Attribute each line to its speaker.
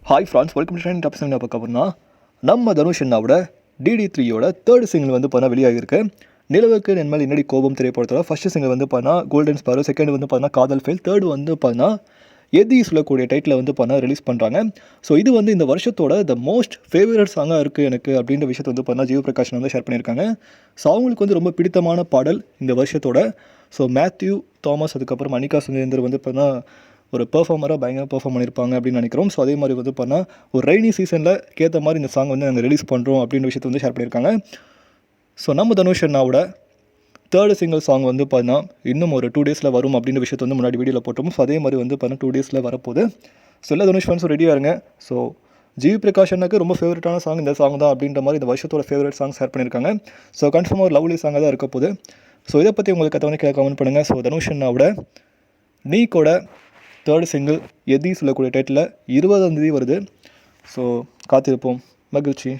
Speaker 1: Hi France, welcome to trend top single. பார்க்க போகிறோம்னா நம்ம தனுஷ் அண்ணாவோட DD3யோட தேர்ட் சிங்கிள் வந்து பார்த்தா வெளியாகிருக்கு. நிலவுக்கு என்மேல் என்னடி கோபம் திரைப்படத்தோட ஃபர்ஸ்ட் சிங்கிள் வந்து பார்த்தா கோல்டன் ஸ்பாரோ, செகண்ட் வந்து பார்த்தா காதல் ஃபெயில், தேர்டு வந்து பார்த்தா எதி சொல்லக்கூடிய டைட்டில் வந்து பார்த்தா ரிலீஸ் பண்ணுறாங்க. ஸோ இது வந்து இந்த வருஷத்தோட த மோஸ்ட் ஃபேவரட் சாங்காக இருக்குது எனக்கு அப்படின்ற விஷயத்தை வந்து பார்த்தா ஜீவ பிரகாஷ் வந்து ஷேர் பண்ணியிருக்காங்க. ஸோ அவங்களுக்கு வந்து ரொம்ப பிடித்தமான பாடல் இந்த வருஷத்தோட. ஸோ மேத்யூ தாமஸ் அதுக்கப்புறம் அனிகா சுந்தர் வந்து பார்த்தா ஒரு பெர்ஃபார்மராக பயங்கர பெர்ஃபார்ம் பண்ணியிருப்பாங்க அப்படின்னு நினைக்கிறோம். ஸோ அதே மாதிரி வந்து பார்த்தா ஒரு ரெய்னி சீசனில் கேட்ட மாதிரி இந்த சாங் வந்து நாங்கள் ரிலீஸ் பண்ணுறோம் அப்படின்ற விஷயத்தை வந்து ஷேர் பண்ணியிருக்காங்க. ஸோ நம்ம தனுஷ் அண்ணாவோட தேர்டு சிங்கிள் சாங் வந்து பார்த்தீங்கன்னா இன்னும் ஒரு 2 டேஸில் வரும் அப்படின்ற விஷயத்தை வந்து முன்னாடி வீடியோவில் போட்டோம். ஸோ அதே மாதிரி வந்து பார்த்தீங்கன்னா 2 டேஸில் வரப்போகுது. ஸோ எல்லா தனுஷ் ஃபேன்ஸும் ரெடியாக இருங்க. ஸோ ஜிவி பிரகாஷ் அண்ணாக்கு ரொம்ப ஃபேவரட்டான சாங் இந்த சாங் தான் அப்படின்ற மாதிரி இந்த வருஷத்தோட ஃபேவரட் சாங் ஷேர் பண்ணியிருக்காங்க. ஸோ கன்ஃபார்மாக ஒரு லவ்லி சாங்காக தான் இருக்க போகுது. ஸோ இதை பற்றி உங்களுக்கு கத்தவனே கமெண்ட் பண்ணுங்கள். ஸோ தனுஷ் அண்ணாவோட நீக்கோட தேர்டு சிங்கிள் எதி சொல்லக்கூடிய டைட்டில் 20ஆம் தேதி வருது. ஸோ காத்திருப்போம். மகிழ்ச்சி.